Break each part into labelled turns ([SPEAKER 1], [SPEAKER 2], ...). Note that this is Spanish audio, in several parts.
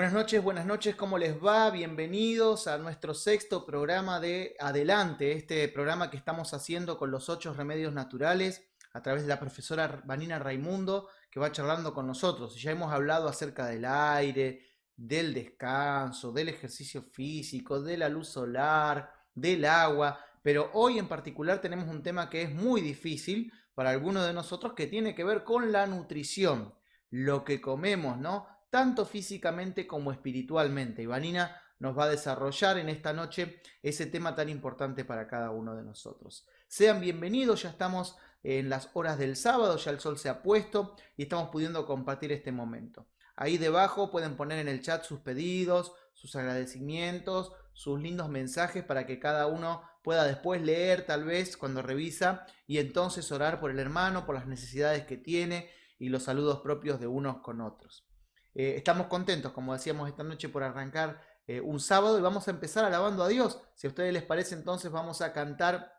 [SPEAKER 1] Buenas noches, ¿cómo les va? Bienvenidos a nuestro sexto programa de Adelante, este programa que estamos haciendo con los 8 remedios naturales a través de la profesora Vanina Raimundo, que va charlando con nosotros. Ya hemos hablado acerca del aire, del descanso, del ejercicio físico, de la luz solar, del agua, pero hoy en particular tenemos un tema que es muy difícil para algunos de nosotros que tiene que ver con la nutrición, lo que comemos, ¿no? Tanto físicamente como espiritualmente. Y Vanina nos va a desarrollar en esta noche ese tema tan importante para cada uno de nosotros. Sean bienvenidos, ya estamos en las horas del sábado, ya el sol se ha puesto y estamos pudiendo compartir este momento. Ahí debajo pueden poner en el chat sus pedidos, sus agradecimientos, sus lindos mensajes para que cada uno pueda después leer tal vez cuando revisa y entonces orar por el hermano, por las necesidades que tiene y los saludos propios de unos con otros. Estamos contentos, como decíamos esta noche, por arrancar un sábado y vamos a empezar alabando a Dios. Si a ustedes les parece, entonces vamos a cantar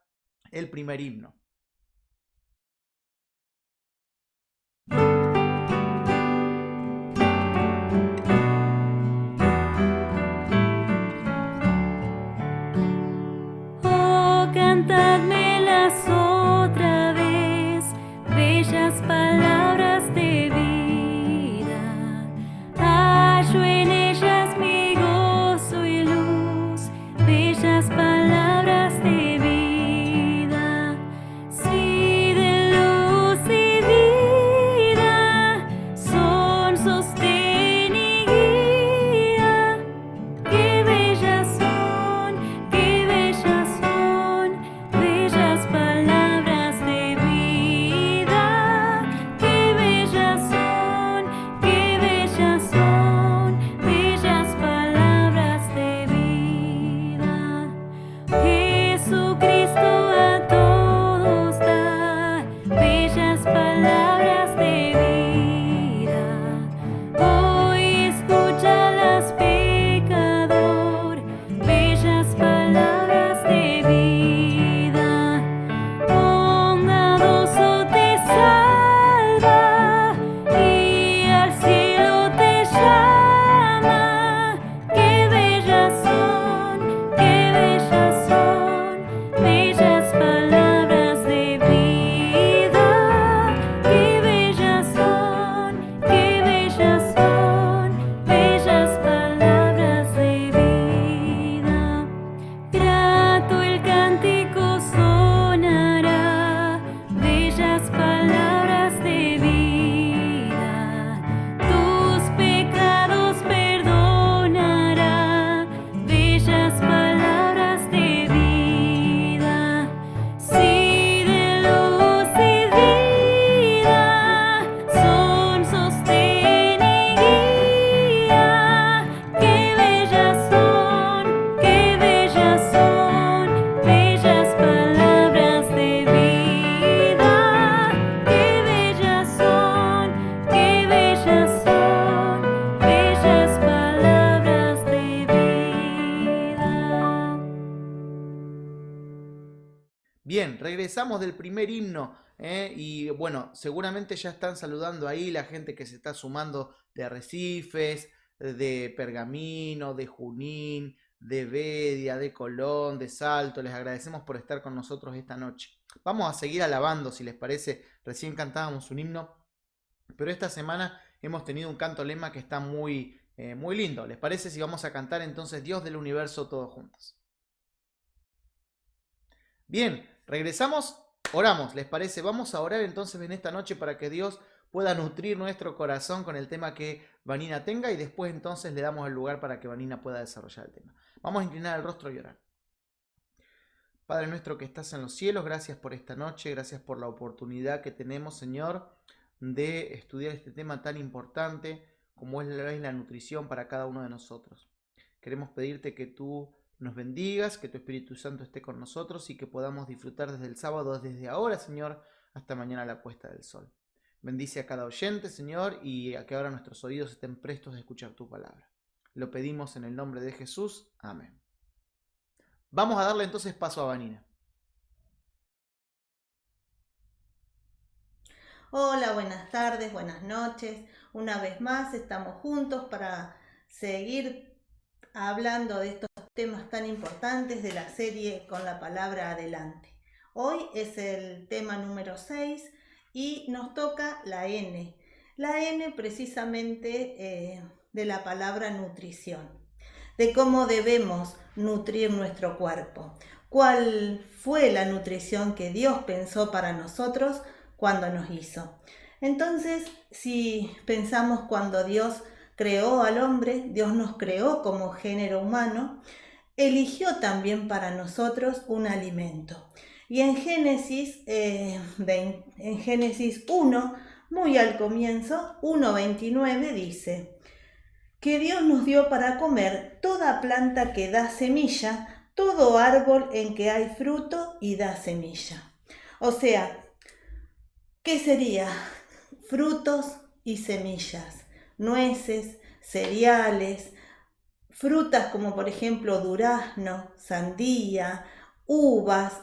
[SPEAKER 1] el primer himno.
[SPEAKER 2] Oh, cantadmelas otra vez, bellas palabras de vida. Hallo en ellas mi gozo y luz, bellas palabras de vida. Sí, de luz y vida, son sostén y guía. Qué bellas son, qué bellas son, bellas palabras de vida. Qué bellas son, qué bellas son, bellas palabras de vida. Jesucristo a todos da bellas palabras de vida. Hoy escúchalas, pecador, bellas palabras de vida. Bondadoso te salva y al cielo te llama. Qué bellas son, qué bellas son, bellas palabras de vida. Qué bellas son, qué bellas son, bellas palabras de vida. Grato el cántico sonará, bellas palabras de vida. Tus pecados perdonará, bellas palabras de vida. Sí, de luz y vida, son sostén y guía. Qué bellas son, qué bellas son, bellas palabras de vida. Qué bellas son, qué bellas son, bellas palabras de vida.
[SPEAKER 1] Bien, regresamos del primer himno. Y bueno, seguramente ya están saludando ahí la gente que se está sumando de Arrecifes, de Pergamino, de Junín, de Bedia, de Colón, de Salto. Les agradecemos por estar con nosotros esta noche. Vamos a seguir alabando, si les parece. Recién cantábamos un himno, pero esta semana hemos tenido un canto lema que está muy lindo. ¿Les parece si vamos a cantar entonces Dios del universo todos juntos? Bien, regresamos, oramos, ¿les parece? Vamos a orar entonces en esta noche para que Dios pueda nutrir nuestro corazón con el tema que Vanina tenga y después entonces le damos el lugar para que Vanina pueda desarrollar el tema. Vamos a inclinar el rostro y orar. Padre nuestro que estás en los cielos, gracias por esta noche, gracias por la oportunidad que tenemos, Señor, de estudiar este tema tan importante como es la nutrición para cada uno de nosotros. Queremos pedirte que tú nos bendigas, que tu Espíritu Santo esté con nosotros y que podamos disfrutar desde el sábado, desde ahora, Señor, hasta mañana a la puesta del sol. Bendice a cada oyente, Señor, y a que ahora nuestros oídos estén prestos a escuchar tu palabra. Lo pedimos en el nombre de Jesús. Amén. Vamos a darle entonces paso a Vanina.
[SPEAKER 3] Hola, buenas tardes, buenas noches. Una vez más estamos juntos para seguir hablando de estos temas tan importantes de la serie Con la Palabra Adelante. Hoy es el tema número 6 y nos toca la N. La N precisamente de la palabra nutrición, de cómo debemos nutrir nuestro cuerpo. ¿Cuál fue la nutrición que Dios pensó para nosotros cuando nos hizo? Entonces, si pensamos cuando Dios creó al hombre, Dios nos creó como género humano, eligió también para nosotros un alimento. Y en Génesis 1, muy al comienzo, 1:29 dice que Dios nos dio para comer toda planta que da semilla, todo árbol en que hay fruto y da semilla. O sea, ¿qué sería? Frutos y semillas, nueces, cereales, frutas como por ejemplo durazno, sandía, uvas.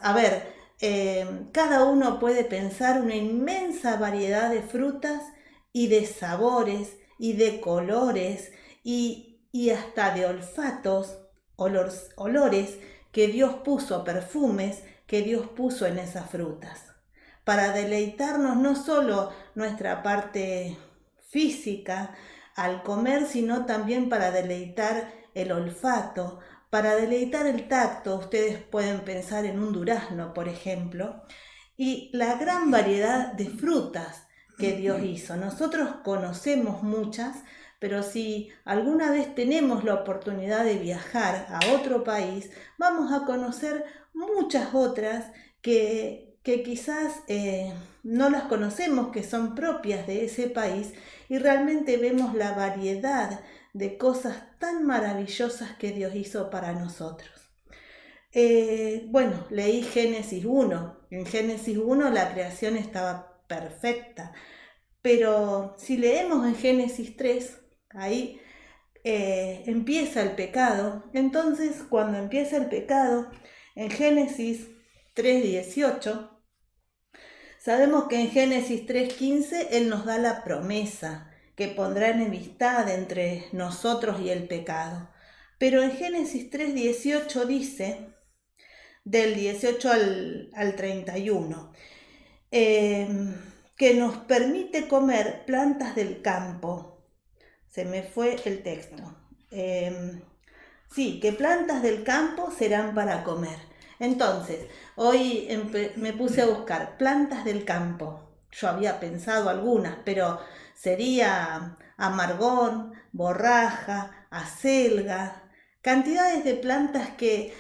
[SPEAKER 3] Cada uno puede pensar una inmensa variedad de frutas y de sabores y de colores y hasta de olfatos, olores que Dios puso, perfumes que Dios puso en esas frutas, para deleitarnos no solo nuestra parte física al comer, sino también para deleitar el olfato, para deleitar el tacto. Ustedes pueden pensar en un durazno, por ejemplo, y la gran variedad de frutas que Dios hizo. Nosotros conocemos muchas, pero si alguna vez tenemos la oportunidad de viajar a otro país, vamos a conocer muchas otras que quizás no las conocemos, que son propias de ese país, y realmente vemos la variedad de cosas tan maravillosas que Dios hizo para nosotros. Leí Génesis 1. En Génesis 1 la creación estaba perfecta, pero si leemos en Génesis 3, ahí empieza el pecado. Entonces, cuando empieza el pecado, en Génesis 3:18, sabemos que en Génesis 3:15 Él nos da la promesa que pondrá enemistad entre nosotros y el pecado. Pero en Génesis 3:18 dice, del 18 al 31, que nos permite comer plantas del campo. Se me fue el texto. Que plantas del campo serán para comer. Entonces, hoy me puse a buscar plantas del campo. Yo había pensado algunas, pero sería amargón, borraja, acelga, cantidades de plantas que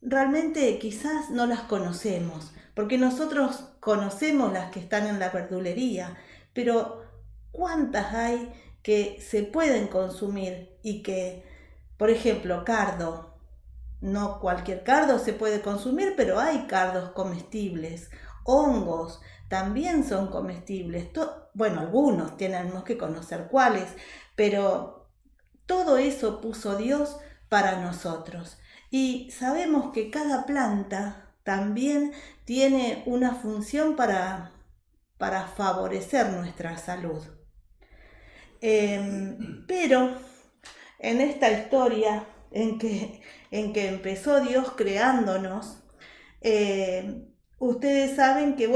[SPEAKER 3] realmente quizás no las conocemos, porque nosotros conocemos las que están en la verdulería, pero ¿cuántas hay que se pueden consumir y que, por ejemplo, cardo? No cualquier cardo se puede consumir, pero hay cardos comestibles. Hongos también son comestibles. Algunos tenemos que conocer cuáles, pero todo eso puso Dios para nosotros. Y sabemos que cada planta también tiene una función para favorecer nuestra salud. Pero en esta historia en que empezó Dios creándonos, ustedes saben que,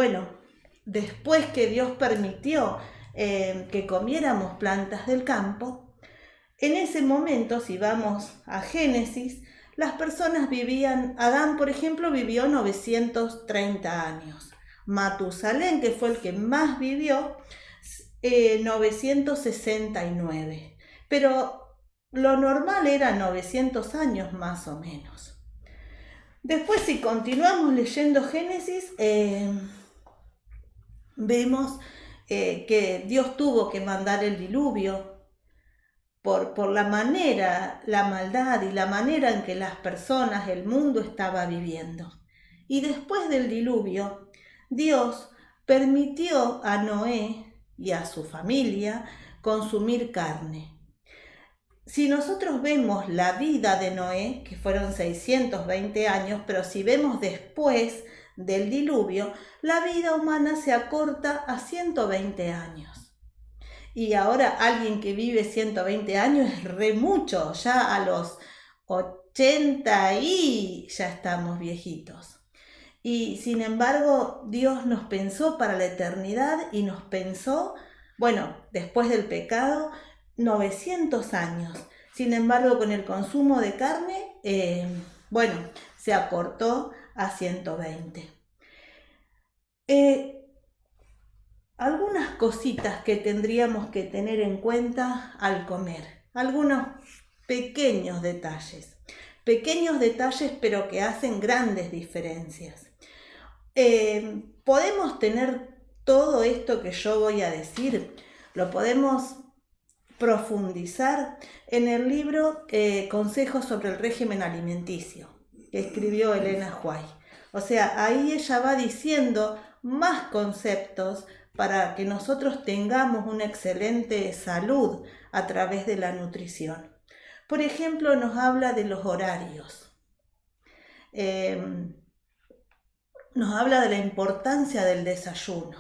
[SPEAKER 3] después que Dios permitió que comiéramos plantas del campo, en ese momento, si vamos a Génesis, las personas vivían, Adán, por ejemplo, vivió 930 años. Matusalén, que fue el que más vivió, 969. Pero lo normal era 900 años más o menos. Después, si continuamos leyendo Génesis, vemos que Dios tuvo que mandar el diluvio por la manera, la maldad y la manera en que las personas, el mundo estaba viviendo. Y después del diluvio, Dios permitió a Noé y a su familia consumir carne. Si nosotros vemos la vida de Noé, que fueron 620 años, pero si vemos después del diluvio, la vida humana se acorta a 120 años. Y ahora alguien que vive 120 años es re mucho, ya a los 80 y ya estamos viejitos. Y sin embargo, Dios nos pensó para la eternidad y nos pensó, bueno, después del pecado, 900 años. Sin embargo, con el consumo de carne, bueno, se acortó a 120. Algunas cositas que tendríamos que tener en cuenta al comer, algunos pequeños detalles pero que hacen grandes diferencias. Podemos tener todo esto que yo voy a decir, lo podemos profundizar en el libro Consejos sobre el régimen alimenticio, que escribió Elena White. O sea, ahí ella va diciendo más conceptos para que nosotros tengamos una excelente salud a través de la nutrición. Por ejemplo, nos habla de los horarios. Nos habla de la importancia del desayuno.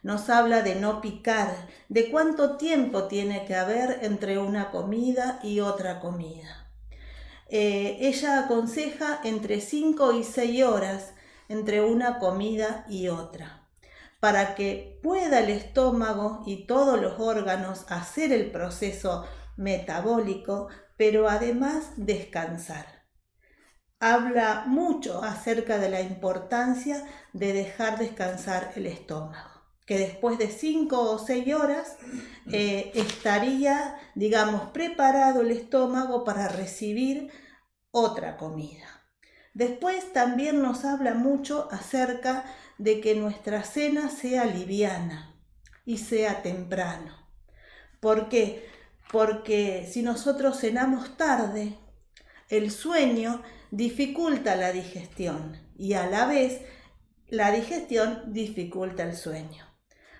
[SPEAKER 3] Nos habla de no picar, de cuánto tiempo tiene que haber entre una comida y otra comida. Ella aconseja entre 5 y 6 horas entre una comida y otra, para que pueda el estómago y todos los órganos hacer el proceso metabólico, pero además descansar. Habla mucho acerca de la importancia de dejar descansar el estómago, que después de 5 o 6 horas estaría, digamos, preparado el estómago para recibir otra comida. Después también nos habla mucho acerca de que nuestra cena sea liviana y sea temprano. ¿Por qué? Porque si nosotros cenamos tarde, el sueño dificulta la digestión y a la vez la digestión dificulta el sueño.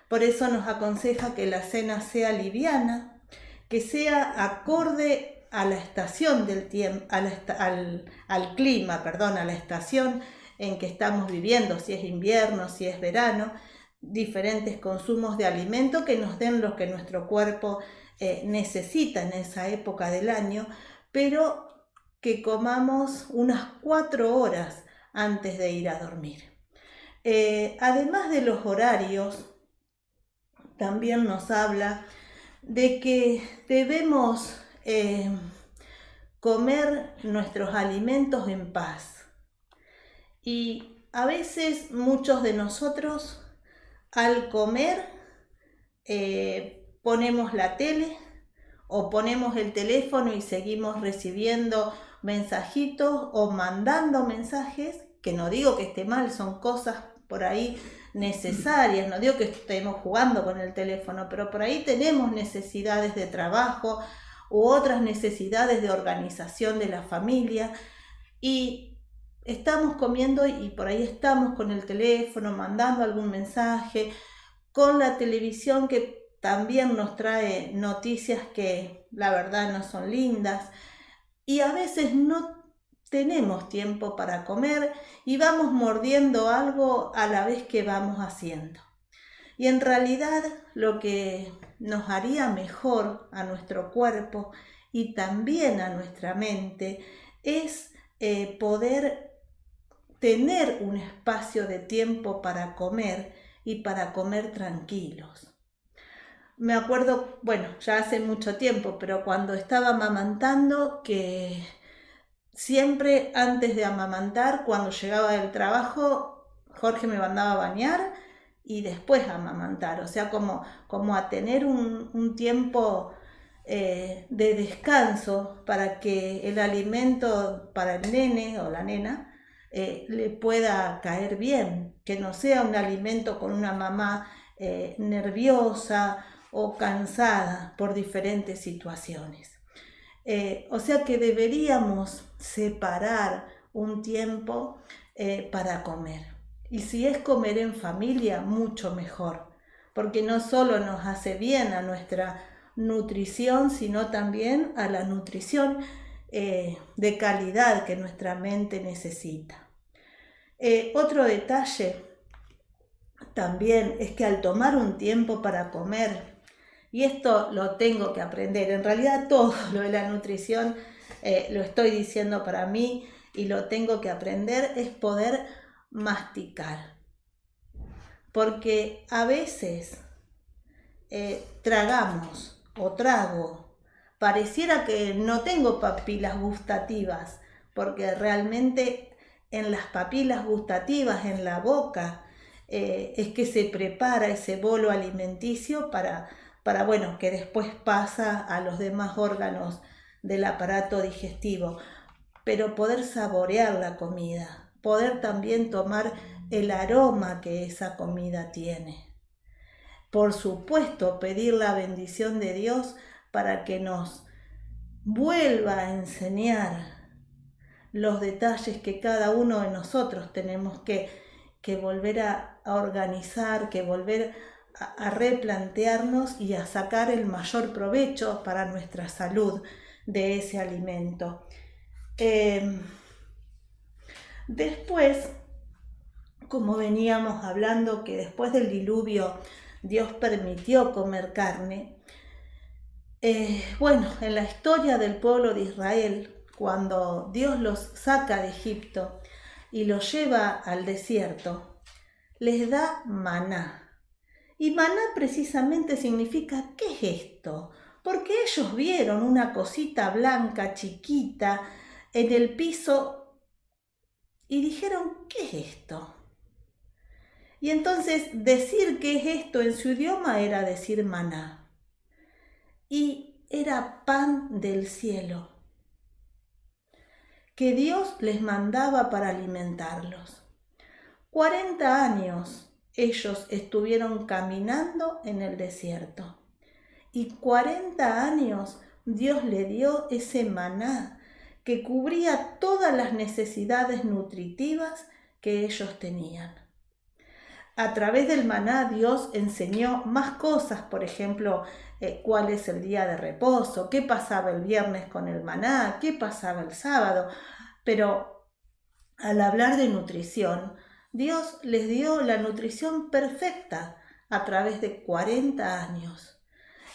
[SPEAKER 3] Por eso nos aconseja que la cena sea liviana, que sea acorde a la estación del tiempo, al clima, a la estación en que estamos viviendo, si es invierno, si es verano, diferentes consumos de alimento que nos den lo que nuestro cuerpo necesita en esa época del año, pero que comamos unas 4 horas antes de ir a dormir. Además de los horarios, también nos habla de que debemos comer nuestros alimentos en paz. Y a veces muchos de nosotros al comer ponemos la tele o ponemos el teléfono y seguimos recibiendo mensajitos o mandando mensajes, que no digo que esté mal, son cosas por ahí necesarias, no digo que estemos jugando con el teléfono, pero por ahí tenemos necesidades de trabajo u otras necesidades de organización de la familia y estamos comiendo y por ahí estamos con el teléfono, mandando algún mensaje, con la televisión que también nos trae noticias que la verdad no son lindas y a veces no tenemos tiempo para comer y vamos mordiendo algo a la vez que vamos haciendo. Y en realidad lo que nos haría mejor a nuestro cuerpo y también a nuestra mente es poder tener un espacio de tiempo para comer y para comer tranquilos. Me acuerdo, bueno, ya hace mucho tiempo, pero cuando estaba amamantando, que siempre antes de amamantar, cuando llegaba del trabajo, Jorge me mandaba a bañar y después a amamantar, o sea, como a tener un tiempo de descanso para que el alimento para el nene o la nena le pueda caer bien, que no sea un alimento con una mamá nerviosa o cansada por diferentes situaciones. O sea que deberíamos separar un tiempo para comer. Y si es comer en familia, mucho mejor, porque no solo nos hace bien a nuestra nutrición, sino también a la nutrición de calidad que nuestra mente necesita. Otro detalle también es que al tomar un tiempo para comer Y esto lo tengo que aprender. En realidad todo lo de la nutrición lo estoy diciendo para mí y lo tengo que aprender, es poder masticar. Porque a veces tragamos o trago, pareciera que no tengo papilas gustativas, porque realmente en las papilas gustativas, en la boca, es que se prepara ese bolo alimenticio para bueno, que después pasa a los demás órganos del aparato digestivo. Pero poder saborear la comida, poder también tomar el aroma que esa comida tiene. Por supuesto, pedir la bendición de Dios para que nos vuelva a enseñar los detalles que cada uno de nosotros tenemos que volver a organizar, que volver a replantearnos y a sacar el mayor provecho para nuestra salud de ese alimento. Después, como veníamos hablando, que después del diluvio Dios permitió comer carne, bueno, en la historia del pueblo de Israel, cuando Dios los saca de Egipto y los lleva al desierto, les da maná. Y maná precisamente significa, ¿qué es esto? Porque ellos vieron una cosita blanca, chiquita, en el piso y dijeron, ¿qué es esto? Y entonces decir qué es esto en su idioma era decir maná. Y era pan del cielo, que Dios les mandaba para alimentarlos. 40 años ellos estuvieron caminando en el desierto. Y 40 años Dios le dio ese maná que cubría todas las necesidades nutritivas que ellos tenían. A través del maná Dios enseñó más cosas, por ejemplo, cuál es el día de reposo, qué pasaba el viernes con el maná, qué pasaba el sábado. Pero al hablar de nutrición, Dios les dio la nutrición perfecta a través de 40 años.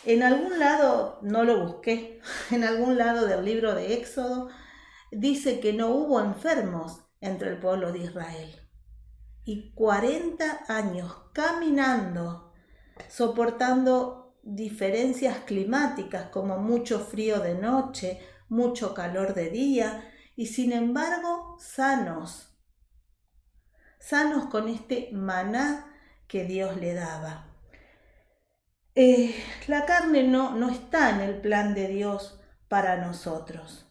[SPEAKER 3] En algún lado, no lo busqué, en algún lado del libro de Éxodo, dice que no hubo enfermos entre el pueblo de Israel. Y 40 años caminando, soportando diferencias climáticas como mucho frío de noche, mucho calor de día, y sin embargo sanos con este maná que Dios le daba. La carne no está en el plan de Dios para nosotros.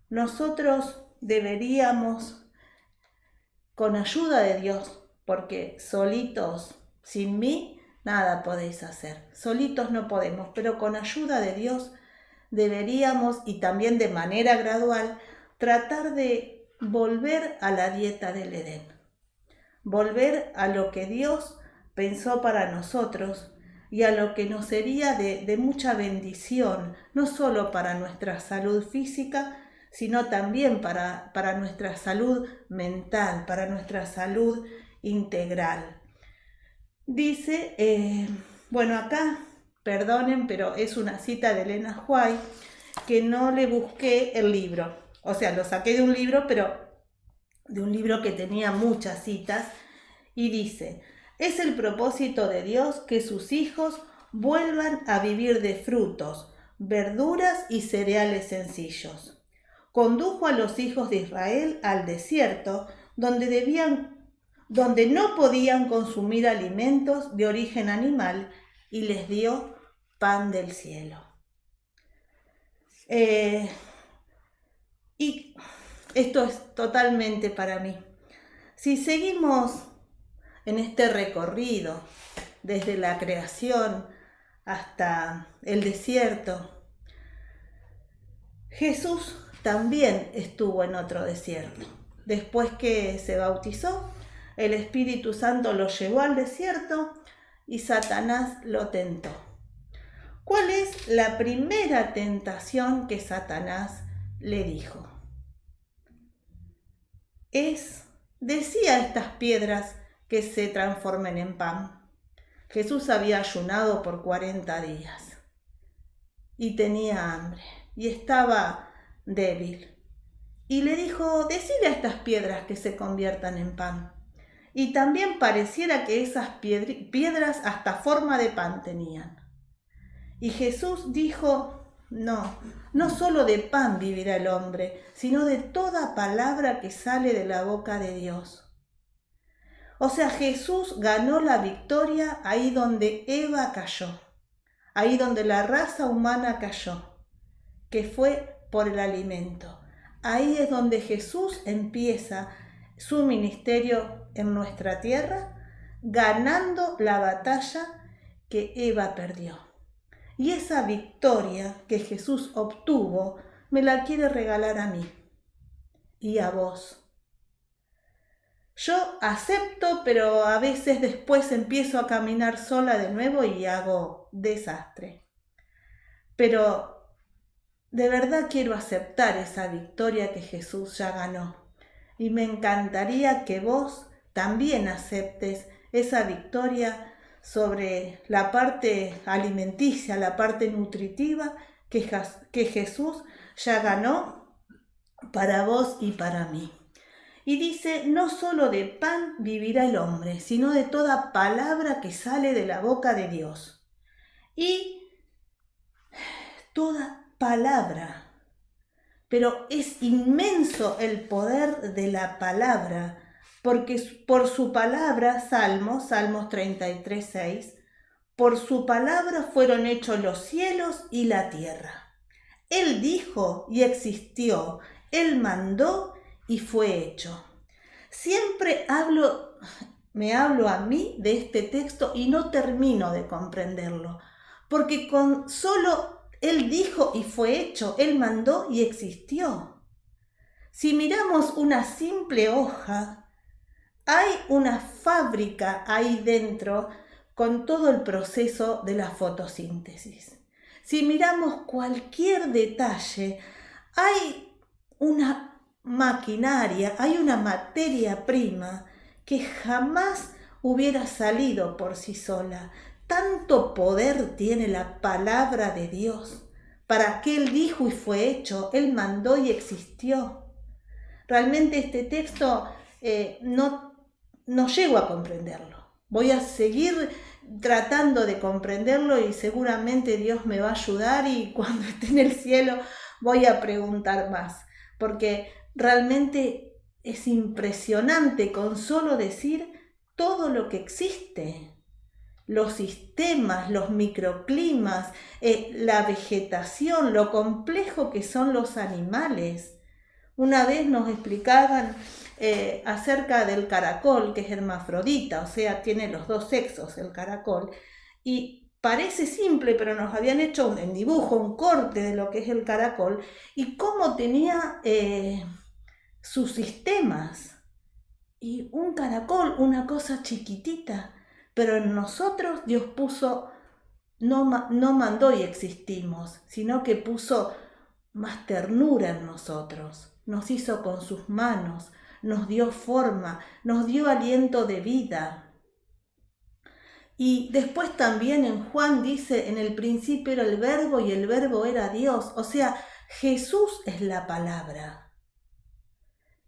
[SPEAKER 3] Nosotros deberíamos, con ayuda de Dios, porque solitos, sin mí, nada podéis hacer. Solitos no podemos, pero con ayuda de Dios deberíamos, y también de manera gradual, tratar de volver a la dieta del Edén. Volver a lo que Dios pensó para nosotros y a lo que nos sería de mucha bendición, no solo para nuestra salud física, sino también para nuestra salud mental, para nuestra salud integral. Dice, bueno, acá, perdonen, pero es una cita de Elena White, que no le busqué el libro. O sea, lo saqué de un libro, pero de un libro que tenía muchas citas, y dice, es el propósito de Dios que sus hijos vuelvan a vivir de frutos, verduras y cereales sencillos. Condujo a los hijos de Israel al desierto, donde no podían consumir alimentos de origen animal, y les dio pan del cielo. Y esto es totalmente para mí. Si seguimos en este recorrido desde la creación hasta el desierto, Jesús también estuvo en otro desierto. Después que se bautizó, el Espíritu Santo lo llevó al desierto y Satanás lo tentó. ¿Cuál es la primera tentación que Satanás le dijo? Decía a estas piedras que se transformen en pan. Jesús había ayunado por 40 días. y tenía hambre y estaba débil. Y le dijo, decile a estas piedras que se conviertan en pan. Y también pareciera que esas piedras hasta forma de pan tenían. Y Jesús dijo, no solo de pan vivirá el hombre, sino de toda palabra que sale de la boca de Dios. O sea, Jesús ganó la victoria ahí donde Eva cayó, ahí donde la raza humana cayó, que fue por el alimento. Ahí es donde Jesús empieza su ministerio en nuestra tierra, ganando la batalla que Eva perdió. Y esa victoria que Jesús obtuvo, me la quiere regalar a mí y a vos. Yo acepto, pero a veces después empiezo a caminar sola de nuevo y hago desastre. Pero de verdad quiero aceptar esa victoria que Jesús ya ganó. Y me encantaría que vos también aceptes esa victoria sobre la parte alimenticia, la parte nutritiva que Jesús ya ganó para vos y para mí. Y dice, no solo de pan vivirá el hombre, sino de toda palabra que sale de la boca de Dios. Y toda palabra. Pero es inmenso el poder de la palabra, porque por su palabra, Salmos 33:6, por su palabra fueron hechos los cielos y la tierra. Él dijo y existió, Él mandó y fue hecho. Siempre me hablo a mí de este texto y no termino de comprenderlo, porque con solo Él dijo y fue hecho, Él mandó y existió. Si miramos una simple hoja, hay una fábrica ahí dentro con todo el proceso de la fotosíntesis. Si miramos cualquier detalle, hay una maquinaria, hay una materia prima que jamás hubiera salido por sí sola. Tanto poder tiene la palabra de Dios. Para que Él dijo y fue hecho, Él mandó y existió. Realmente este texto no llego a comprenderlo. Voy a seguir tratando de comprenderlo y seguramente Dios me va a ayudar y cuando esté en el cielo voy a preguntar más. Porque realmente es impresionante con solo decir todo lo que existe. Los sistemas, los microclimas, la vegetación, lo complejo que son los animales. Una vez nos explicaban acerca del caracol, que es hermafrodita, o sea, tiene los dos sexos el caracol, y parece simple, pero nos habían hecho en dibujo un corte de lo que es el caracol y cómo tenía sus sistemas. Y un caracol, una cosa chiquitita, pero en nosotros Dios puso, no mandó y existimos, sino que puso más ternura en nosotros. Nos hizo con sus manos, nos dio forma, nos dio aliento de vida. Y después también en Juan dice, en el principio era el verbo y el verbo era Dios. O sea, Jesús es la palabra.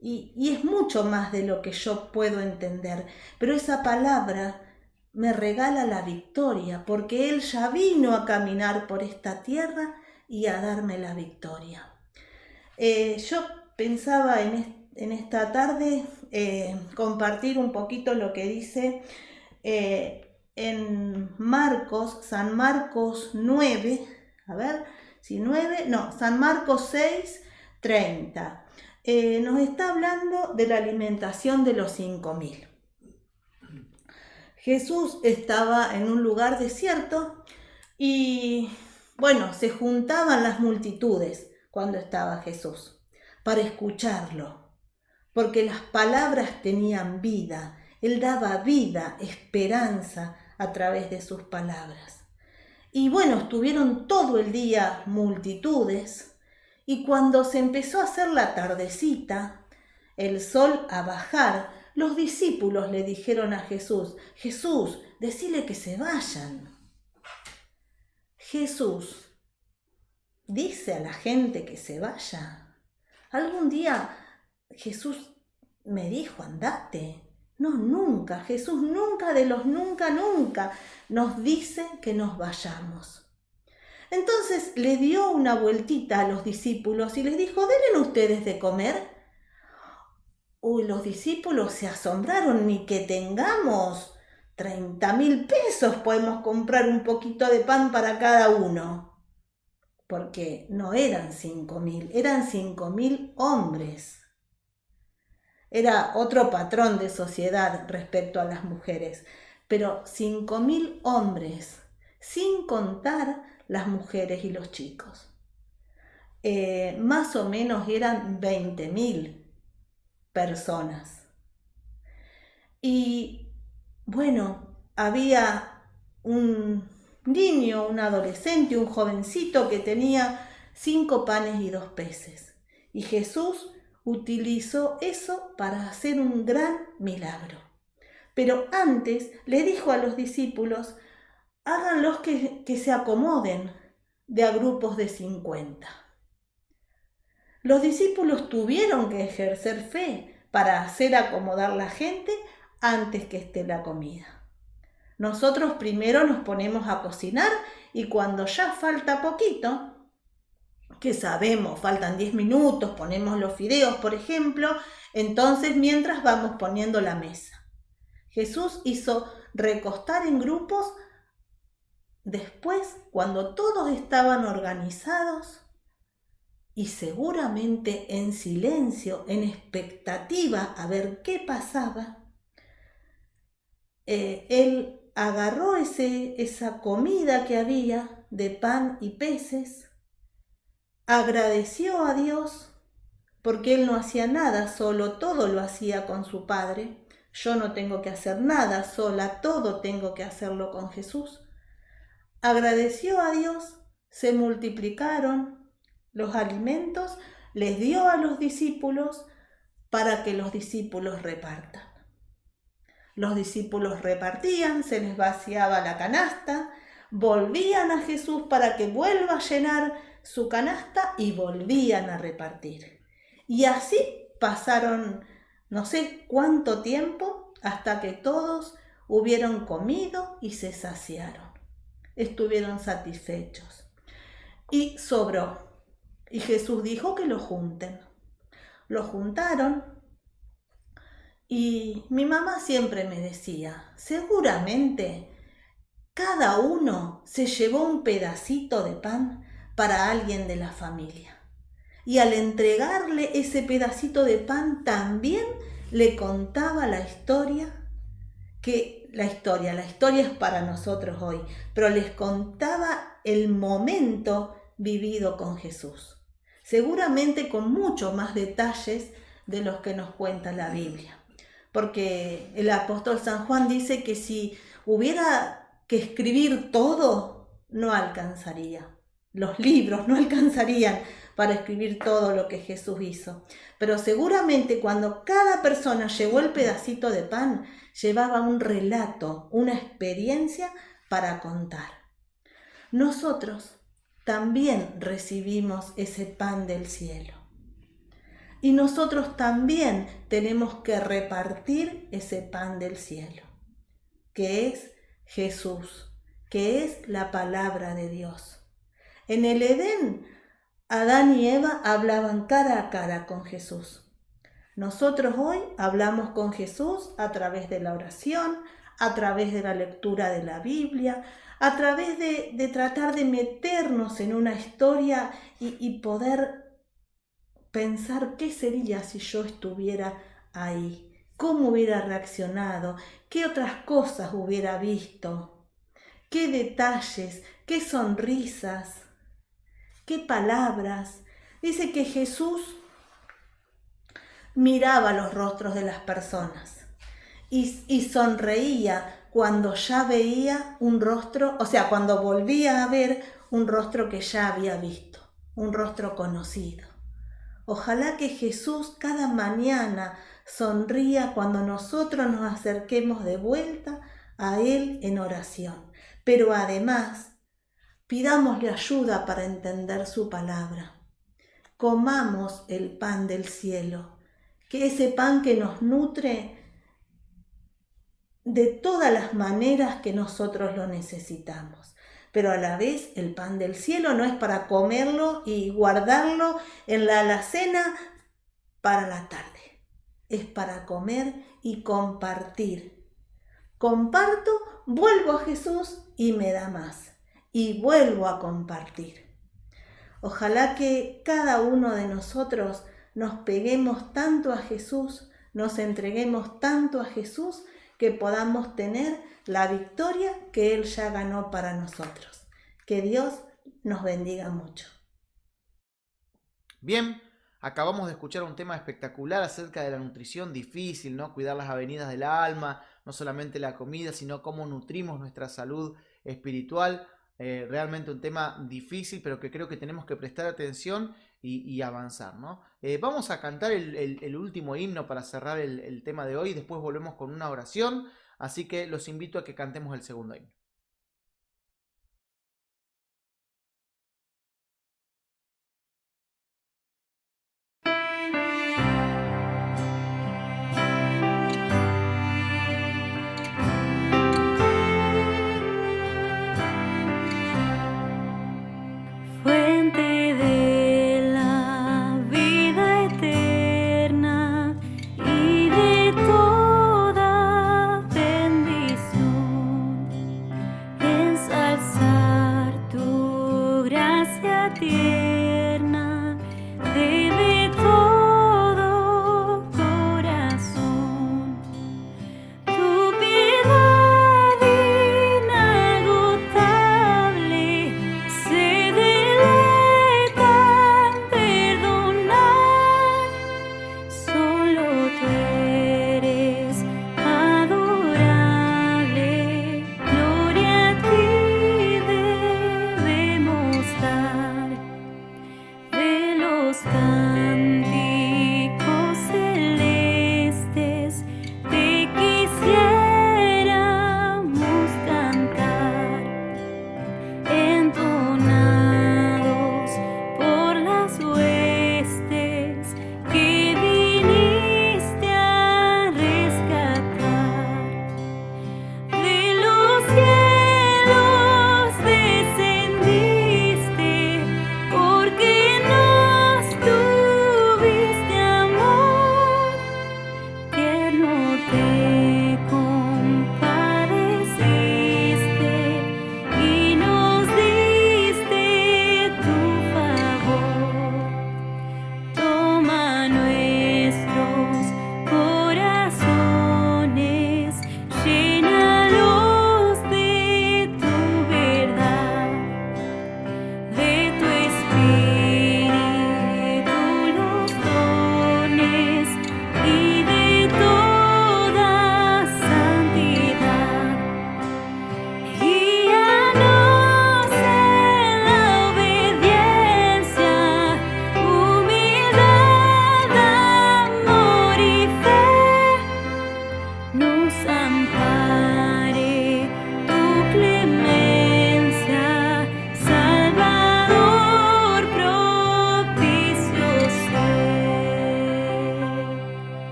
[SPEAKER 3] Y es mucho más de lo que yo puedo entender. Pero esa palabra me regala la victoria, porque Él ya vino a caminar por esta tierra y a darme la victoria. Yo pensaba en esta tarde compartir un poquito lo que dice en Marcos, San Marcos 9, San Marcos 6:30. Nos está hablando de la alimentación de los 5.000. Jesús estaba en un lugar desierto y, bueno, se juntaban las multitudes cuando estaba Jesús para escucharlo, porque las palabras tenían vida. Él daba vida, esperanza a través de sus palabras. Y bueno, estuvieron todo el día multitudes y cuando se empezó a hacer la tardecita, el sol a bajar, los discípulos le dijeron a Jesús, Jesús, decile que se vayan. Jesús dice a la gente que se vaya. Algún día Jesús me dijo, andate. No, nunca. Jesús nunca de los nunca, nunca nos dice que nos vayamos. Entonces le dio una vueltita a los discípulos y les dijo, ¿denle ustedes de comer? Uy, los discípulos se asombraron, ni que tengamos 30.000 pesos podemos comprar un poquito de pan para cada uno. Porque no eran 5.000, eran 5.000 hombres. Era otro patrón de sociedad respecto a las mujeres, pero 5.000 hombres, sin contar las mujeres y los chicos. Más o menos eran 20.000 personas. Y bueno, había un niño, un adolescente, un jovencito que tenía 5 panes y 2 peces. Y Jesús utilizó eso para hacer un gran milagro. Pero antes le dijo a los discípulos, háganlos que se acomoden de a grupos de 50. Los discípulos tuvieron que ejercer fe para hacer acomodar la gente antes que esté la comida. Nosotros primero nos ponemos a cocinar y cuando ya falta poquito, que sabemos, faltan 10 minutos, ponemos los fideos, por ejemplo, entonces mientras vamos poniendo la mesa. Jesús hizo recostar en grupos después, cuando todos estaban organizados y seguramente en silencio, en expectativa a ver qué pasaba, Él agarró esa comida que había de pan y peces, agradeció a Dios porque Él no hacía nada solo, todo lo hacía con su Padre. Yo no tengo que hacer nada sola, todo tengo que hacerlo con Jesús. Agradeció a Dios, se multiplicaron los alimentos, les dio a los discípulos para que los discípulos repartan. Los discípulos repartían, se les vaciaba la canasta, volvían a Jesús para que vuelva a llenar su canasta y volvían a repartir. Y así pasaron no sé cuánto tiempo hasta que todos hubieron comido y se saciaron. Estuvieron satisfechos. Y sobró. Y Jesús dijo que lo junten. Lo juntaron. Y mi mamá siempre me decía, seguramente cada uno se llevó un pedacito de pan para alguien de la familia. Y al entregarle ese pedacito de pan también le contaba la historia, la historia es para nosotros hoy, pero les contaba el momento vivido con Jesús. Seguramente con mucho más detalles de los que nos cuenta la Biblia. Porque el apóstol San Juan dice que si hubiera que escribir todo, no alcanzaría. Los libros no alcanzarían para escribir todo lo que Jesús hizo. Pero seguramente cuando cada persona llevó el pedacito de pan, llevaba un relato, una experiencia para contar. Nosotros también recibimos ese pan del cielo. Y nosotros también tenemos que repartir ese pan del cielo, que es Jesús, que es la palabra de Dios. En el Edén, Adán y Eva hablaban cara a cara con Jesús. Nosotros hoy hablamos con Jesús a través de la oración, a través de la lectura de la Biblia, a través de tratar de meternos en una historia y poder pensar qué sería si yo estuviera ahí, cómo hubiera reaccionado, qué otras cosas hubiera visto, qué detalles, qué sonrisas, qué palabras. Dice que Jesús miraba los rostros de las personas y sonreía cuando ya veía un rostro, o sea, cuando volvía a ver un rostro que ya había visto, un rostro conocido. Ojalá que Jesús cada mañana sonría cuando nosotros nos acerquemos de vuelta a Él en oración. Pero además, Pidámosle ayuda para entender su palabra. Comamos el pan del cielo, que ese pan que nos nutre de todas las maneras que nosotros lo necesitamos. Pero a la vez el pan del cielo no es para comerlo y guardarlo en la alacena para la tarde. Es para comer y compartir. Comparto, vuelvo a Jesús y me da más. Y vuelvo a compartir. Ojalá que cada uno de nosotros nos peguemos tanto a Jesús, nos entreguemos tanto a Jesús, que podamos tener la victoria que Él ya ganó para nosotros. Que Dios nos bendiga mucho.
[SPEAKER 1] Bien, acabamos de escuchar un tema espectacular acerca de la nutrición difícil, ¿no? Cuidar las avenidas del alma, no solamente la comida, sino cómo nutrimos nuestra salud espiritual. Realmente un tema difícil, pero que creo que tenemos que prestar atención y avanzar, ¿no? Vamos a cantar el último himno para cerrar el tema de hoy. Después volvemos con una oración, así que los invito a que cantemos el segundo himno.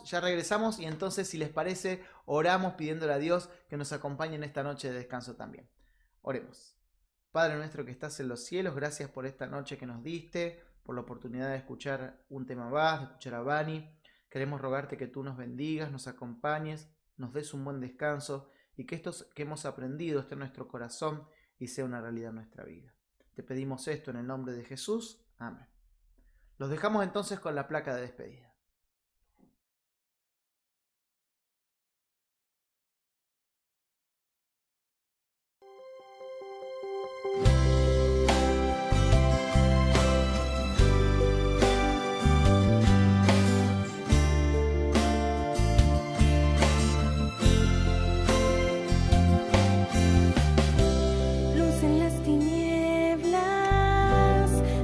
[SPEAKER 1] Ya regresamos y entonces, si les parece, oramos pidiéndole a Dios que nos acompañe en esta noche de descanso también. Oremos. Padre nuestro que estás en los cielos, gracias por esta noche que nos diste, por la oportunidad de escuchar un tema más, de escuchar a Bani. Queremos rogarte que tú nos bendigas, nos acompañes, nos des un buen descanso y que esto que hemos aprendido esté en nuestro corazón y sea una realidad en nuestra vida. Te pedimos esto en el nombre de Jesús. Amén. Los dejamos entonces con la placa de despedida.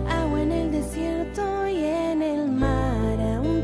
[SPEAKER 2] Agua en el desierto y en el mar, a un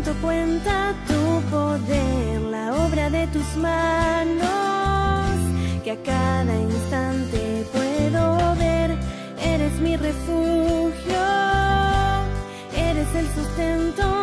[SPEAKER 2] tanto cuenta tu poder, la obra de tus manos, que a cada instante puedo ver. Eres mi refugio, eres el sustento